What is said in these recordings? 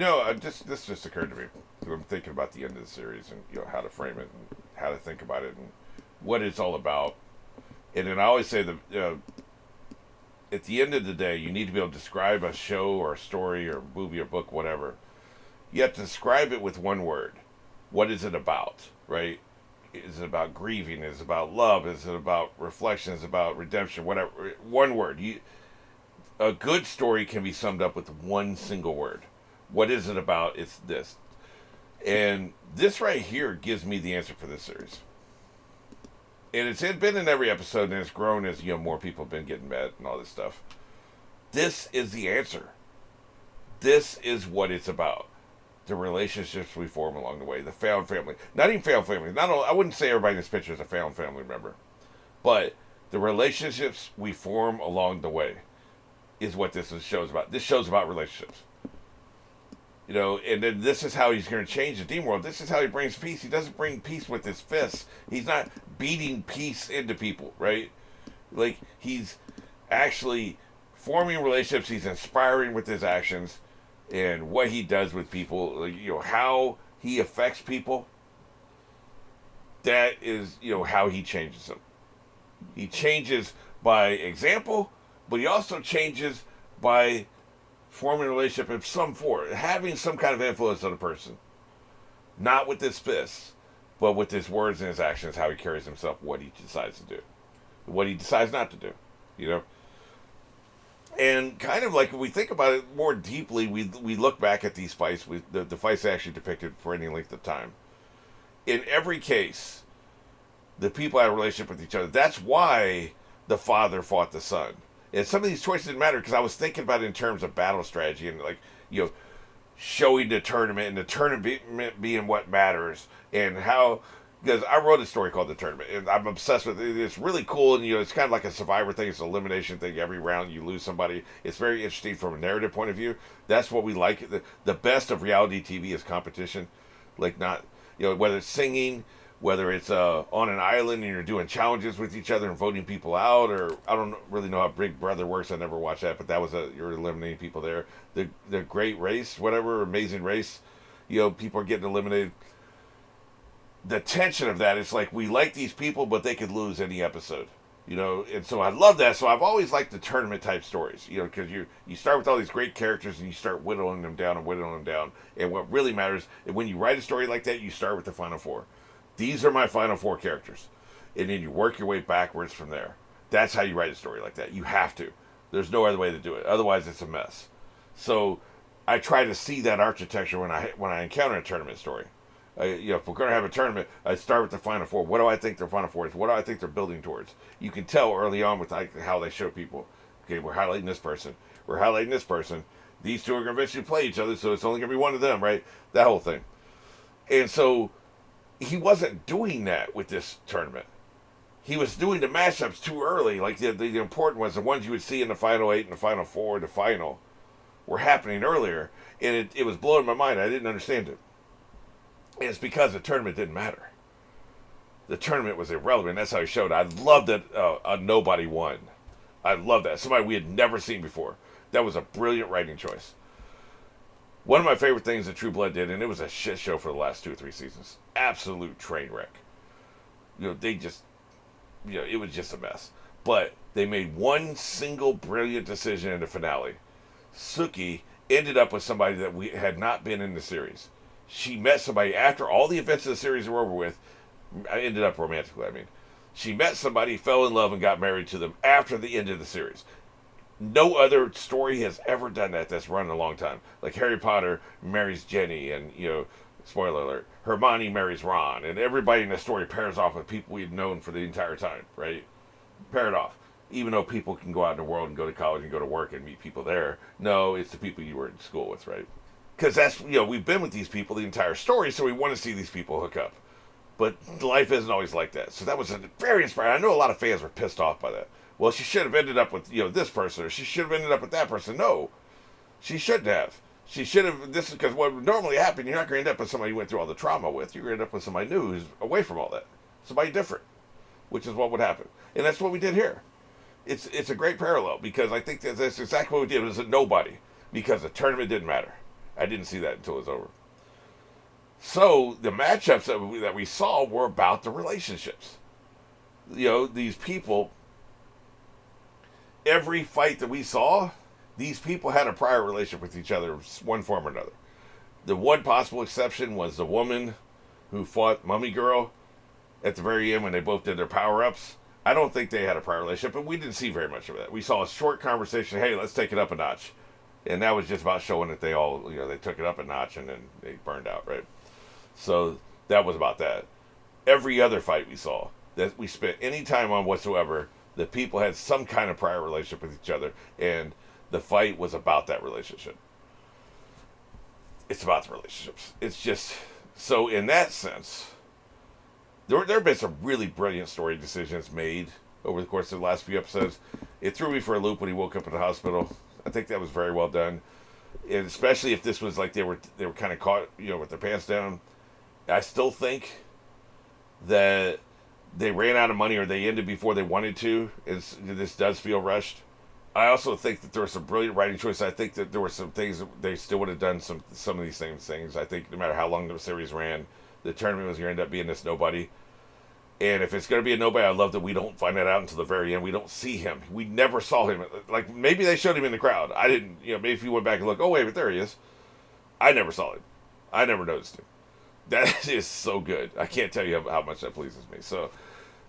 This just occurred to me. I'm thinking about the end of the series and how to frame it and how to think about it and what it's all about. And then I always say that at the end of the day, you need to be able to describe a show or a story or movie or book, whatever. You have to describe it with one word. What is it about, right? Is it about grieving? Is it about love? Is it about reflection? Is it about redemption? Whatever. One word. A good story can be summed up with one single word. What is it about? It's this. And this right here gives me the answer for this series. And it's been in every episode, and it's grown as more people have been getting met and all this stuff. This is the answer. This is what it's about. The relationships we form along the way. The found family. Not even found family. I wouldn't say everybody in this picture is a found family member. But the relationships we form along the way is what this show's about. This show's about relationships. And then this is how he's going to change the demon world. This is how he brings peace. He doesn't bring peace with his fists. He's not beating peace into people, right? Like, he's actually forming relationships. He's inspiring with his actions and what he does with people. How he affects people. That is, how he changes them. He changes by example, but he also changes by forming a relationship of some form, having some kind of influence on a person. Not with his fists, but with his words and his actions, how he carries himself, what he decides to do, what he decides not to do, And kind of like, if we think about it more deeply, we look back at these fights, the fights actually depicted for any length of time. In every case, the people had a relationship with each other. That's why the father fought the son. And some of these choices didn't matter because I was thinking about it in terms of battle strategy and showing the tournament and the tournament being what matters and how, because I wrote a story called The Tournament and I'm obsessed with it. It's really cool and it's kind of like a Survivor thing. It's an elimination thing. Every round you lose somebody. It's very interesting from a narrative point of view. That's what we like. The best of reality TV is competition. Like, not, whether it's singing, whether it's on an island and you're doing challenges with each other and voting people out, or I don't really know how Big Brother works. I never watched that, but that was you're eliminating people there. The Great Race, whatever, Amazing Race, people are getting eliminated. The tension of that, it's like we like these people, but they could lose any episode, and so I love that. So I've always liked the tournament type stories, because you start with all these great characters and you start whittling them down. And what really matters, and when you write a story like that, you start with the final four. These are my final four characters. And then you work your way backwards from there. That's how you write a story like that. You have to. There's no other way to do it. Otherwise, it's a mess. So I try to see that architecture when I encounter a tournament story. If we're going to have a tournament, I start with the final four. What do I think their final four is? What do I think they're building towards? You can tell early on with how they show people. Okay, we're highlighting this person. We're highlighting this person. These two are going to eventually play each other, so it's only going to be one of them, right? That whole thing. And so he wasn't doing that with this tournament. He was doing the matchups too early. Like the important ones, the ones you would see in the final 8 and the final 4, the final, were happening earlier. And it was blowing my mind. I didn't understand it. And it's because the tournament didn't matter. The tournament was irrelevant. That's how he showed it. I loved that a nobody won. I love that. Somebody we had never seen before. That was a brilliant writing choice. One of my favorite things that True Blood did, and it was a shit show for the last 2 or 3 seasons. Absolute train wreck. They just, it was just a mess. But they made one single brilliant decision in the finale. Suki ended up with somebody that we had not been in the series. She met somebody after all the events of the series were over with. I ended up romantically, She met somebody, fell in love, and got married to them after the end of the series. No other story has ever done that that's run a long time. Like Harry Potter marries Jenny, and, spoiler alert, Hermione marries Ron, and everybody in the story pairs off with people we'd known for the entire time, right? Paired off. Even though people can go out in the world and go to college and go to work and meet people there. No, it's the people you were in school with, right? Because that's, we've been with these people the entire story, so we want to see these people hook up. But life isn't always like that. So that was very inspiring. I know a lot of fans were pissed off by that. Well, she should have ended up with, this person, or she should have ended up with that person. No, she shouldn't have. She should have, this is because what would normally happen, you're not going to end up with somebody you went through all the trauma with. You're going to end up with somebody new who's away from all that. Somebody different, which is what would happen. And that's what we did here. It's a great parallel, because I think that's exactly what we did. It was a nobody, because the tournament didn't matter. I didn't see that until it was over. So the matchups that we saw were about the relationships. You know, these people, every fight that we saw, these people had a prior relationship with each other, one form or another. The one possible exception was the woman who fought Mummy Girl at the very end when they both did their power-ups. I don't think they had a prior relationship, but we didn't see very much of that. We saw a short conversation, hey, let's take it up a notch. And that was just about showing that they all, you know, they took it up a notch and then they burned out, right? So that was about that. Every other fight we saw, that we spent any time on whatsoever, the people had some kind of prior relationship with each other, and the fight was about that relationship. It's about the relationships. It's just, so in that sense, there have been some really brilliant story decisions made over the course of the last few episodes. It threw me for a loop when he woke up in the hospital. I think that was very well done, and especially if this was like they were kind of caught, you know, with their pants down. I still think that they ran out of money or they ended before they wanted to. This does feel rushed. I also think that there was some brilliant writing choices. I think that there were some things that they still would have done some of these same things. I think no matter how long the series ran, the tournament was going to end up being this nobody. And if it's going to be a nobody, I love that we don't find that out until the very end. We don't see him. We never saw him. Like, maybe they showed him in the crowd. I didn't, you know, maybe if you went back and look, oh, wait, but there he is. I never saw him. I never noticed him. That is so good. I can't tell you how much that pleases me. So,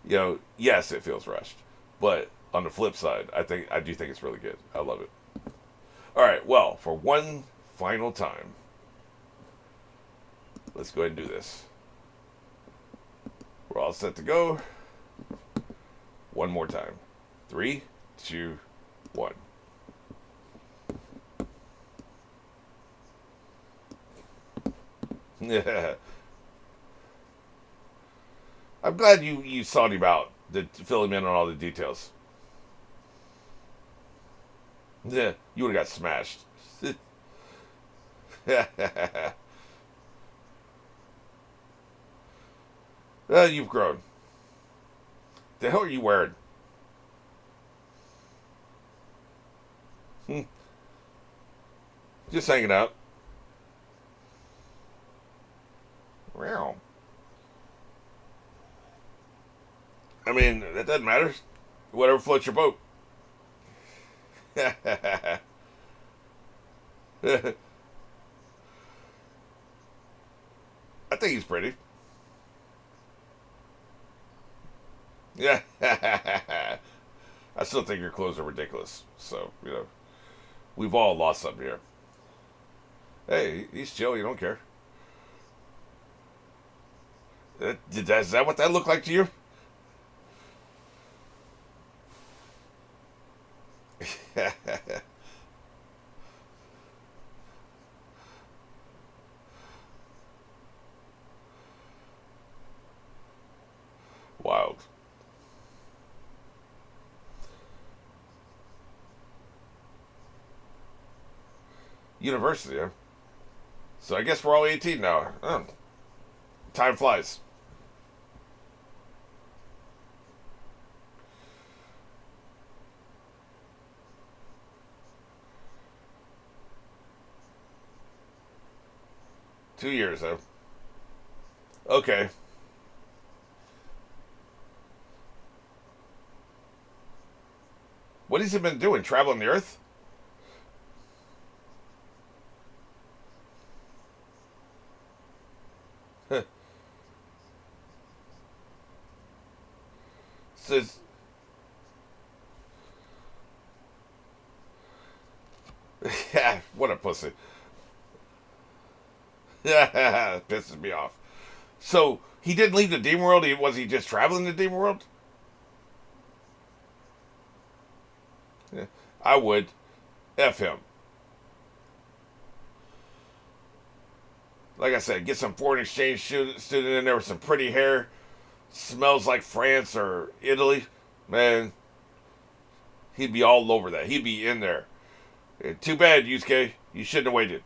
you know, yes, it feels rushed. But on the flip side, I do think it's really good. I love it. All right, well, for one final time, let's go ahead and do this. We're all set to go. One more time. 3, 2, 1. Yeah. I'm glad you sought him out to fill him in on all the details. Yeah, you would have got smashed. You've grown. The hell are you wearing? Just hanging out. Wow. I mean, that doesn't matter. Whatever floats your boat. I think he's pretty. Yeah. I still think your clothes are ridiculous. So, you know, we've all lost something here. Hey, he's chill. You don't care. Is that what that looked like to you? Wild. University, huh? So I guess we're all 18 now. Oh. Time flies. Two years, though. Okay. What has he been doing? Traveling the Earth? Says, yeah, what a pussy. Pisses me off. So he didn't leave the Demon World. Was he just traveling the Demon World? Yeah, I would. F him. Like I said, get some foreign exchange student in there with some pretty hair. Smells like France or Italy. Man, he'd be all over that. He'd be in there. Too bad, Yusuke. You shouldn't have waited.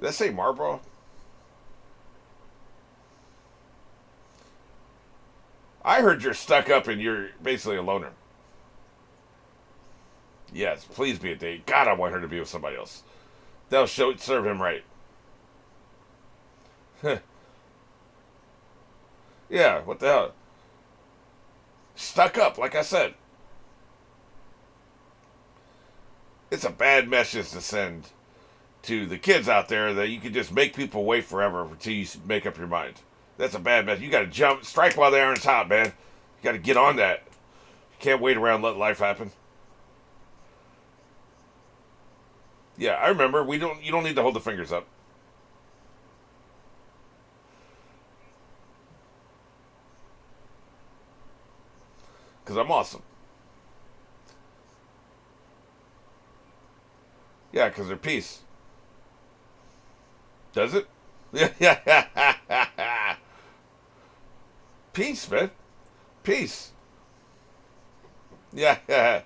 Did that say Marlboro? I heard you're stuck up and you're basically a loner. Yes, please be a date. God, I want her to be with somebody else. That'll serve him right. Yeah, what the hell? Stuck up, like I said. It's a bad message to send to the kids out there that you can just make people wait forever until you make up your mind. That's a bad message. You got to strike while the iron's hot, man. You got to get on that. You can't wait around and let life happen. Yeah, I remember. You don't need to hold the fingers up. Because I'm awesome. Yeah, because they're peace. Does it? Yeah. Peace, man. Peace. Yeah.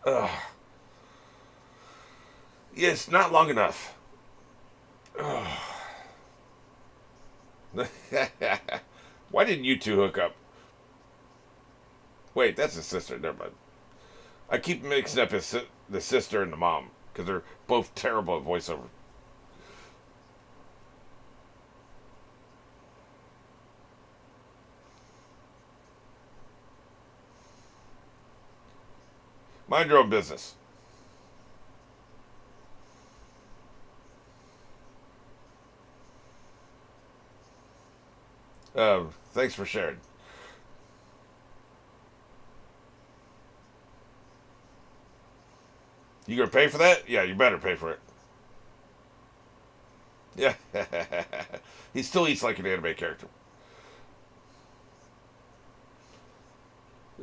Ugh. Yeah, it's not long enough. Why didn't you two hook up? Wait, that's his sister. Never mind. I keep mixing up the sister and the mom because they're both terrible at voiceover. Mind your own business. Thanks for sharing. You gonna pay for that? Yeah, you better pay for it. Yeah. He still eats like an anime character.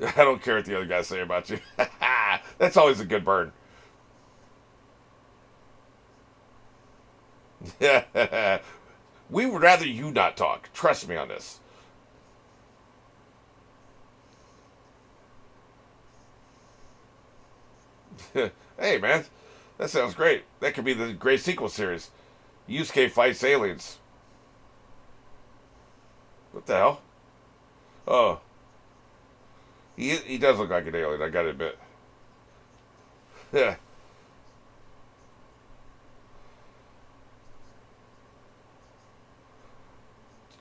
I don't care what the other guys say about you. That's always a good burn. Yeah. We would rather you not talk. Trust me on this. Hey, man. That sounds great. That could be the great sequel series. Yusuke fights aliens. What the hell? Oh, he does look like an alien. I gotta admit. Yeah,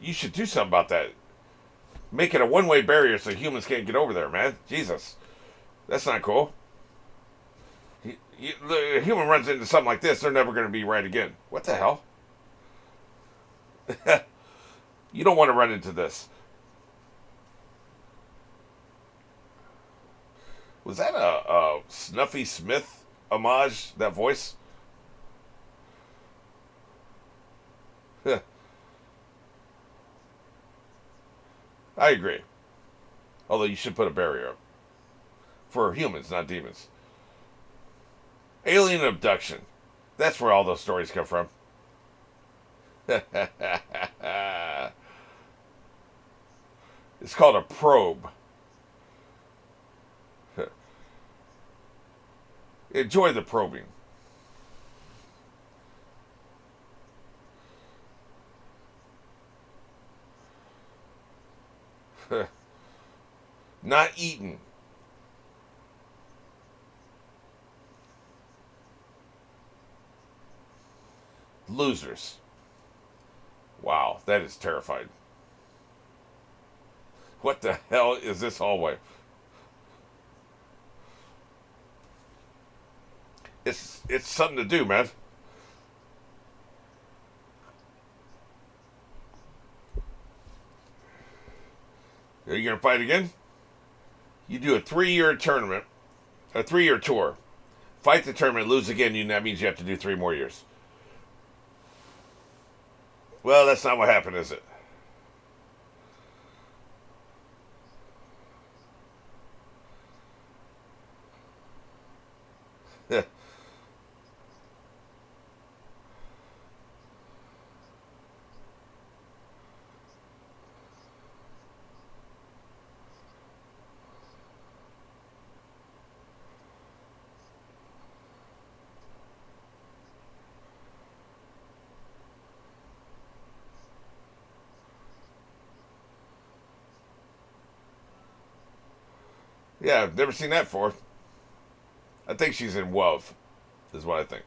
you should do something about that. Make it a one-way barrier so humans can't get over there, man. Jesus, that's not cool. The human runs into something like this, they're never going to be right again. What the hell? You don't want to run into this. Was that a Snuffy Smith homage? That voice? I agree. Although you should put a barrier up for humans, not demons. Alien abduction. That's where all those stories come from. It's called a probe. Enjoy the probing. Not eaten. Losers. Wow, that is terrifying. What the hell is this hallway? It's something to do, man. Are you gonna fight again? You do a 3-year tournament, a 3-year tour. Fight the tournament, lose again. That means you have to do 3 more years. Well, that's not what happened, is it? Yeah, I've never seen that before. I think she's in WoW, is what I think.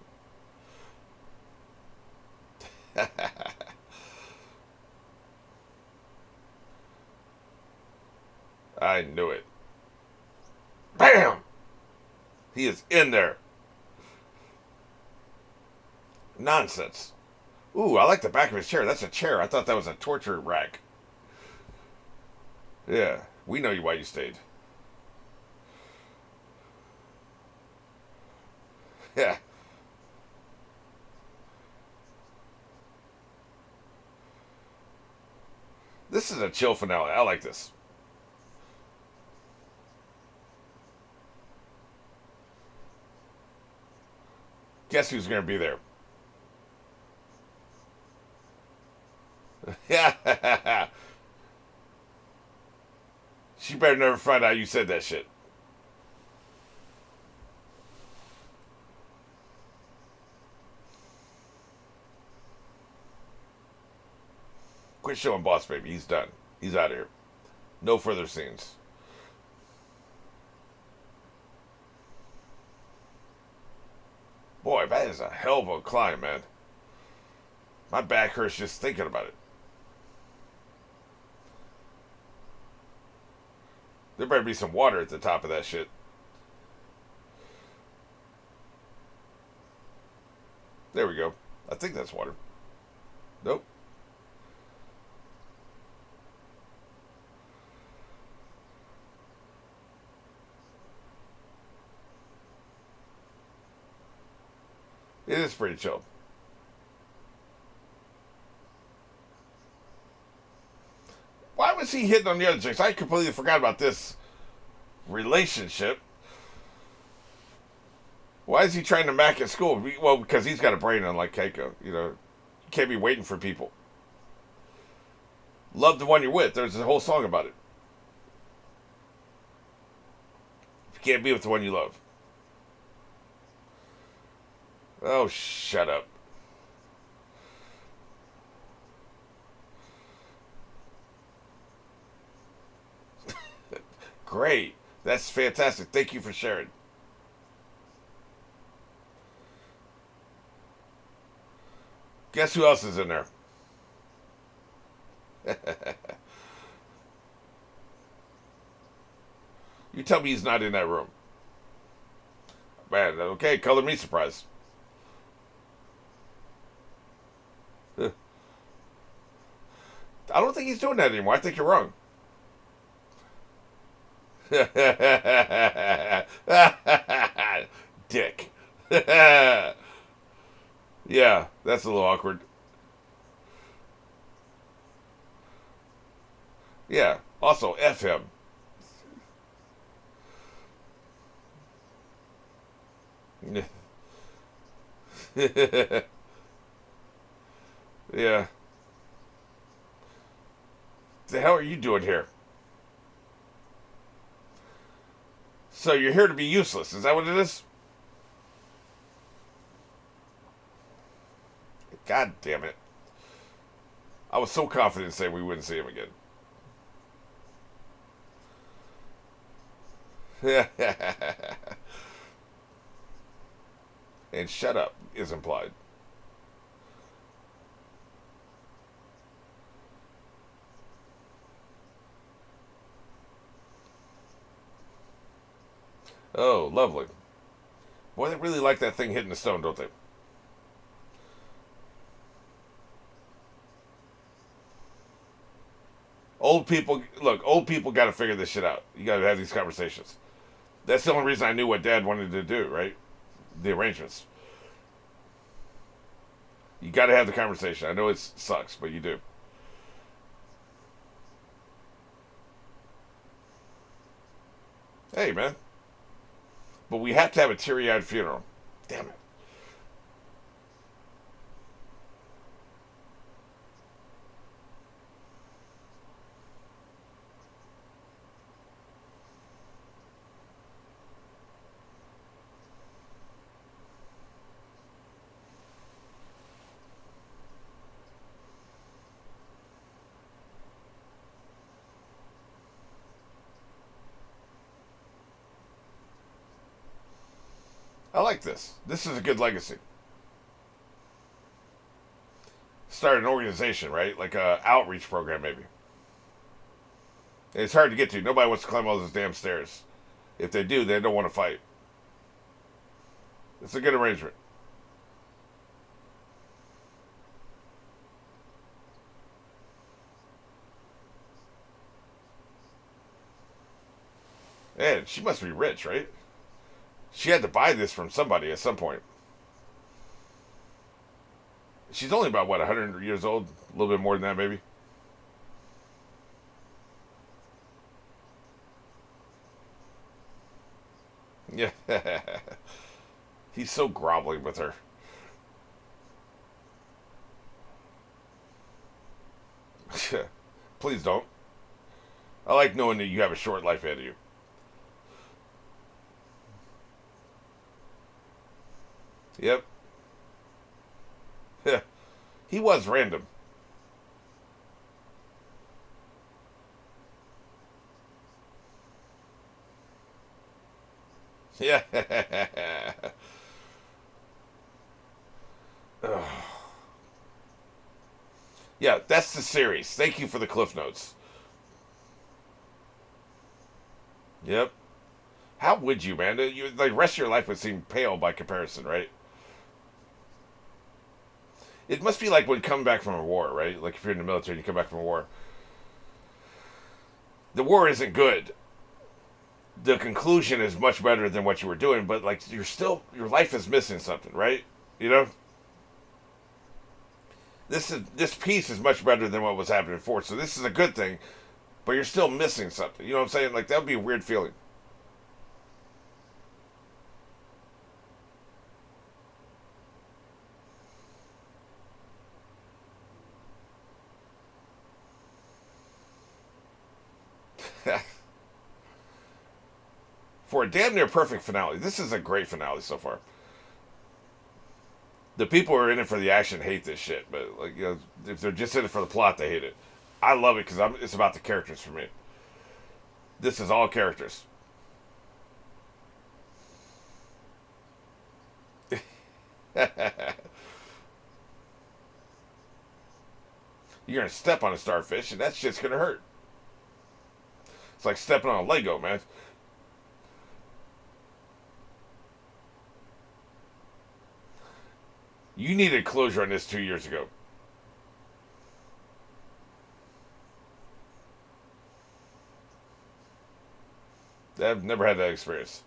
I knew it. Bam! He is in there. Nonsense. Ooh, I like the back of his chair. That's a chair. I thought that was a torture rack. Yeah, we know you why you stayed. Yeah. This is a chill finale. I like this. Guess who's going to be there? Yeah. She better never find out you said that shit. Quit showing Boss Baby. He's done. He's out of here. No further scenes. Boy, that is a hell of a climb, man. My back hurts just thinking about it. There better be some water at the top of that shit. There we go. I think that's water. Nope. It is pretty chill. Why was he hitting on the other chicks? I completely forgot about this relationship. Why is he trying to mac at school? Well, because he's got a brain unlike Keiko. You can't be waiting for people. Love the one you're with. There's a whole song about it. You can't be with the one you love. Oh, shut up. Great. That's fantastic. Thank you for sharing. Guess who else is in there? You tell me he's not in that room. Man, okay, color me surprised. I don't think he's doing that anymore. I think you're wrong. Dick. Yeah, that's a little awkward. Yeah. Also, F him. Yeah. The hell are you doing here? So you're here to be useless. Is that what it is? God damn it. I was so confident saying we wouldn't see him again. And shut up is implied. Oh, lovely. Boy, they really like that thing hitting the stone, don't they? Old people, look, old people got to figure this shit out. You got to have these conversations. That's the only reason I knew what Dad wanted to do, right? The arrangements. You got to have the conversation. I know it sucks, but you do. Hey, man. But we have to have a teary-eyed funeral. Damn it. I like this. This is a good legacy. Start an organization, right? Like a outreach program, maybe. And it's hard to get to. Nobody wants to climb all those damn stairs. If they do, they don't want to fight. It's a good arrangement. Man, she must be rich, right? She had to buy this from somebody at some point. She's only about, what, 100 years old? A little bit more than that, maybe? Yeah. He's so groveling with her. Please don't. I like knowing that you have a short life ahead of you. Yep. He was random. Yeah. Yeah, that's the series. Thank you for the cliff notes. Yep. How would you, man? You, like, the rest of your life would seem pale by comparison, right? It must be like when coming back from a war, right? Like if you're in the military and you come back from a war. The war isn't good. The conclusion is much better than what you were doing, but like you're still your life is missing something, right? You know? This piece is much better than what was happening before, so this is a good thing, but you're still missing something. You know what I'm saying? Like that would be a weird feeling. For a damn near perfect finale. This is a great finale so far. The people who are in it for the action hate this shit, but like you know, if they're just in it for the plot, they hate it. I love it because it's about the characters for me. This is all characters. You're gonna step on a starfish, and that shit's gonna hurt. It's like stepping on a Lego, man. You needed closure on this 2 years ago. I've never had that experience.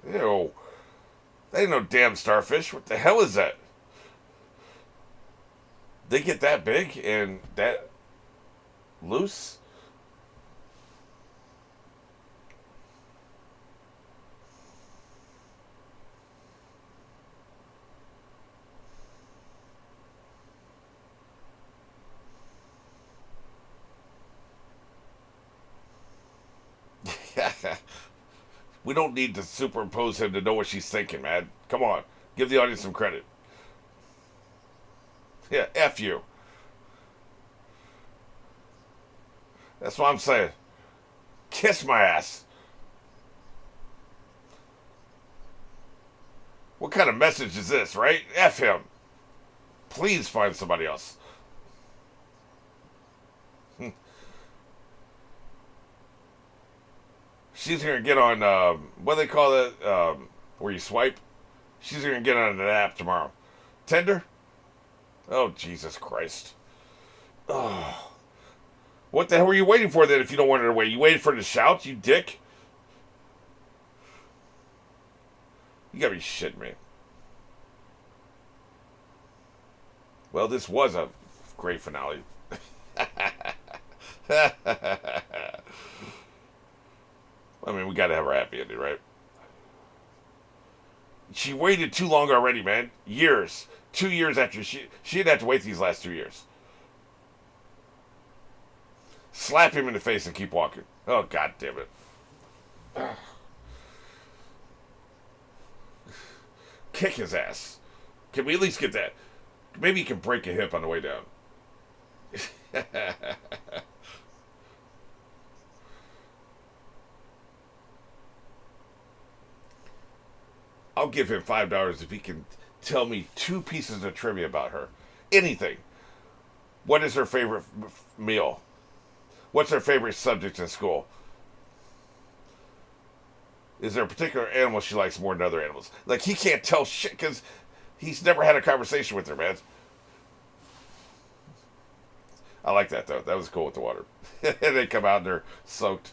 Ew. That ain't no damn starfish. What the hell is that? They get that big and that loose? We don't need to superimpose him to know what she's thinking, man. Come on. Give the audience some credit. Yeah, F you. That's what I'm saying. Kiss my ass. What kind of message is this, right? F him. Please find somebody else. She's gonna get on, what do they call it? Where you swipe? She's gonna get on an app tomorrow. Tinder? Oh, Jesus Christ. Oh. What the hell were you waiting for then if you don't want her away? You waited for her to shout, you dick? You gotta be shitting me. Well, this was a great finale. I mean, we gotta have her happy ending, right? She waited too long already, man. Years. 2 years after she didn't have to wait these last 2 years. Slap him in the face and keep walking. Oh, god damn it. Kick his ass. Can we at least get that? Maybe he can break a hip on the way down. I'll give him $5 if he can tell me 2 pieces of trivia about her. Anything. What is her favorite meal? What's her favorite subject in school? Is there a particular animal she likes more than other animals? Like, he can't tell shit because he's never had a conversation with her, man. I like that, though. That was cool with the water. And they come out and they're soaked.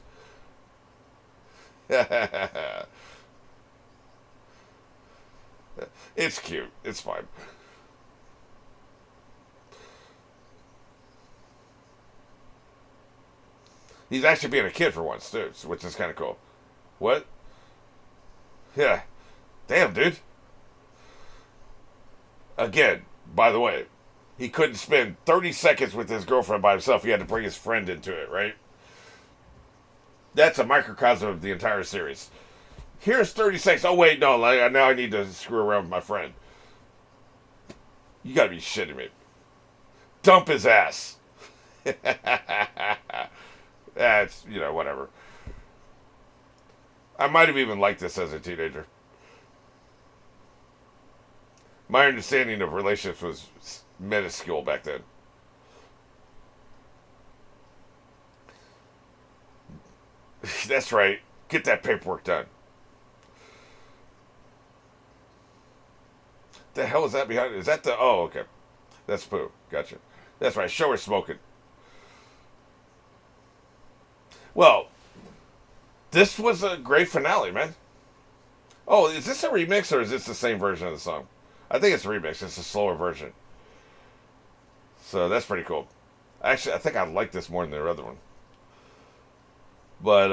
It's cute. It's fine. He's actually being a kid for once, too, which is kind of cool. What? Yeah. Damn, dude. Again, by the way, he couldn't spend 30 seconds with his girlfriend by himself. He had to bring his friend into it, right? That's a microcosm of the entire series. Here's 30 seconds. Oh, wait, no. Now I need to screw around with my friend. You gotta be shitting me. Dump his ass. That's, whatever. I might have even liked this as a teenager. My understanding of relationships was minuscule back then. That's right. Get that paperwork done. The hell is that behind? Is that the... Oh, okay. That's Pooh. Gotcha. That's right. Show her smoking. Well, this was a great finale, man. Oh, is this a remix or is this the same version of the song? I think it's a remix. It's a slower version. So that's pretty cool. Actually, I think I like this more than the other one. But,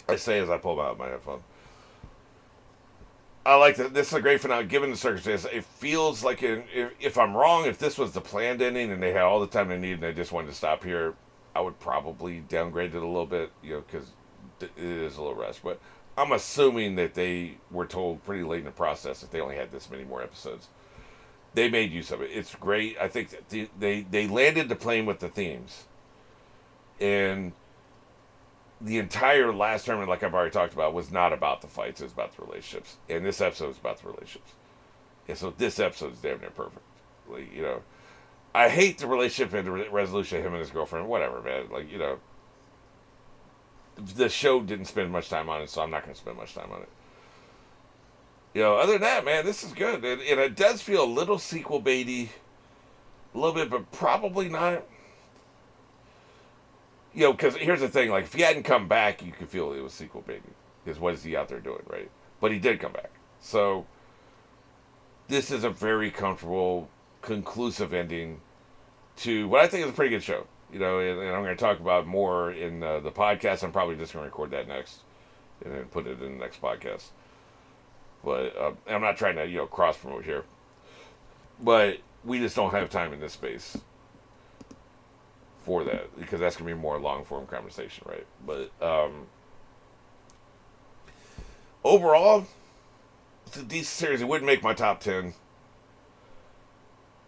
I say as I pull out my headphone. I like that. This is a great finale. Given the circumstances, it feels like, if I'm wrong, if this was the planned ending and they had all the time they needed and they just wanted to stop here, I would probably downgrade it a little bit, because it is a little rushed. But I'm assuming that they were told pretty late in the process that they only had this many more episodes. They made use of it. It's great. I think that they landed the plane with the themes. And the entire last tournament, like I've already talked about, was not about the fights. It was about the relationships. And this episode was about the relationships. And so this episode is damn near perfect. Like, I hate the relationship and the resolution of him and his girlfriend. Whatever, man. Like, the show didn't spend much time on it, so I'm not going to spend much time on it. Other than that, man, this is good. And it does feel a little sequel baity. A little bit, but probably not. Because here's the thing. Like, if he hadn't come back, you could feel it was sequel baity. Because what is he out there doing, right? But he did come back. So, this is a very comfortable, conclusive ending to what I think is a pretty good show. And I'm going to talk about more in the podcast. I'm probably just going to record that next and then put it in the next podcast. But I'm not trying to, cross promote here. But we just don't have time in this space for that, because that's going to be more long form conversation, right? But overall, it's a decent series. It wouldn't make my top 10.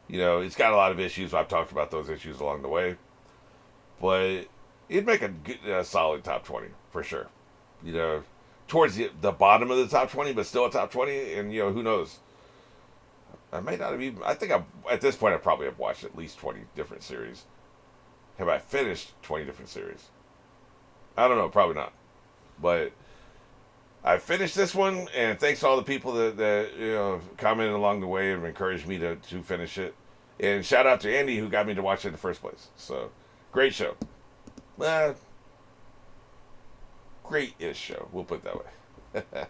It's got a lot of issues. I've talked about those issues along the way. But it'd make a good, solid top 20, for sure. Towards the bottom of the top 20, but still a top 20. And, who knows? I may not have even... I think at this point, I probably have watched at least 20 different series. Have I finished 20 different series? I don't know. Probably not. But I finished this one, and thanks to all the people that commented along the way and encouraged me to finish it. And shout out to Andy, who got me to watch it in the first place. So, great show. Great-ish show. We'll put it that way.